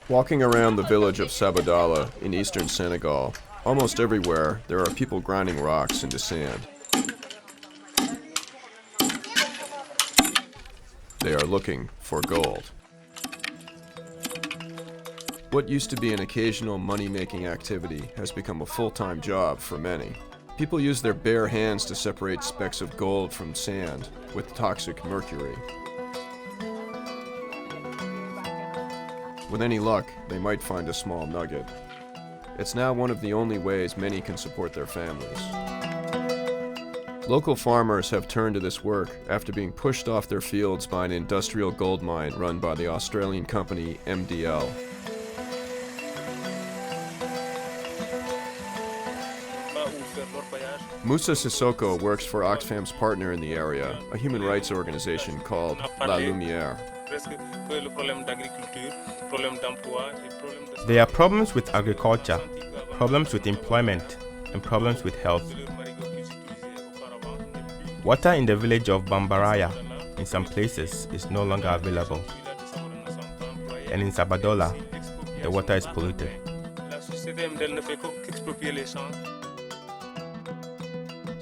Walking around the village of Sabodala in eastern Senegal, almost everywhere there are people grinding rocks into sand. They are looking for gold. What used to be an occasional money-making activity has become a full-time job for many. People use their bare hands to separate specks of gold from sand with toxic mercury. With any luck, they might find a small nugget. It's now one of the only ways many can support their families. Local farmers have turned to this work after being pushed off their fields by an industrial gold mine run by the Australian company MDL. Sara Cissokho works for Oxfam's partner in the area, a human rights organization called Lumière. There are problems with agriculture, problems with employment, and problems with health. Water in the village of Bambaraya, in some places, is no longer available. And in Sabodala, the water is polluted.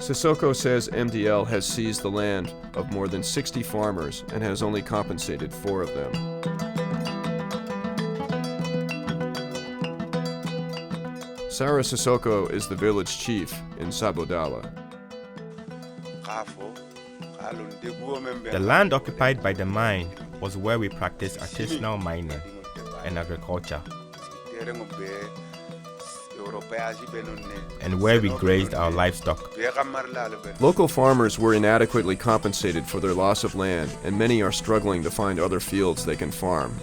Cissokho says MDL has seized the land of more than 60 farmers and has only compensated 4 of them. Sara Cissokho is the village chief in Sabodala. The land occupied by the mine was where we practiced artisanal mining and agriculture, and where we grazed our livestock. Local farmers were inadequately compensated for their loss of land, and many are struggling to find other fields they can farm.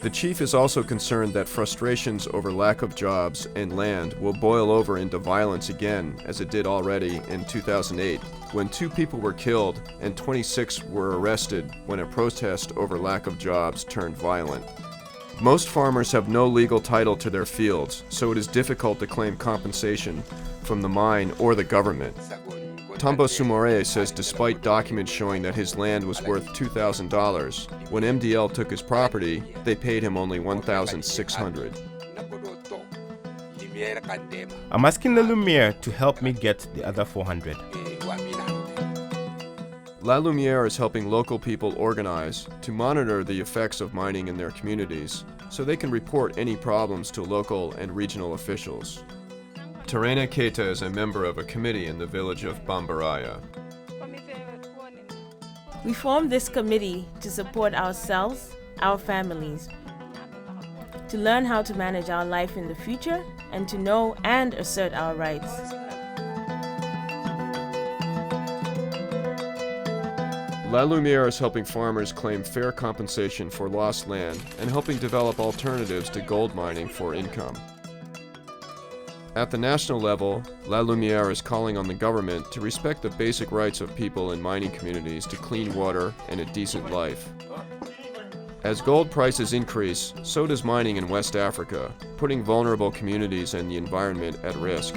The chief is also concerned that frustrations over lack of jobs and land will boil over into violence again, as it did already in 2008, when 2 people were killed and 26 were arrested when a protest over lack of jobs turned violent. Most farmers have no legal title to their fields, so it is difficult to claim compensation from the mine or the government. Tamba Soumaré says despite documents showing that his land was worth $2,000, when MDL took his property, they paid him only $1,600. I'm asking the Lumière to help me get the other $400. Lumière is helping local people organize to monitor the effects of mining in their communities so they can report any problems to local and regional officials. Terena Keita is a member of a committee in the village of Bambaraya. We formed this committee to support ourselves, our families, to learn how to manage our life in the future, and to know and assert our rights. Lumière is helping farmers claim fair compensation for lost land and helping develop alternatives to gold mining for income. At the national level, Lumière is calling on the government to respect the basic rights of people in mining communities to clean water and a decent life. As gold prices increase, so does mining in West Africa, putting vulnerable communities and the environment at risk.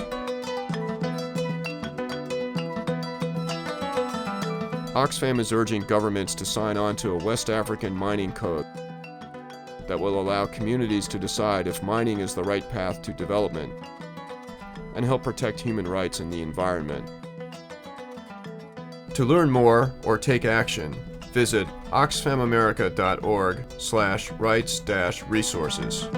Oxfam is urging governments to sign on to a West African mining code that will allow communities to decide if mining is the right path to development and help protect human rights and the environment. To learn more or take action, visit oxfamamerica.org/rights-resources.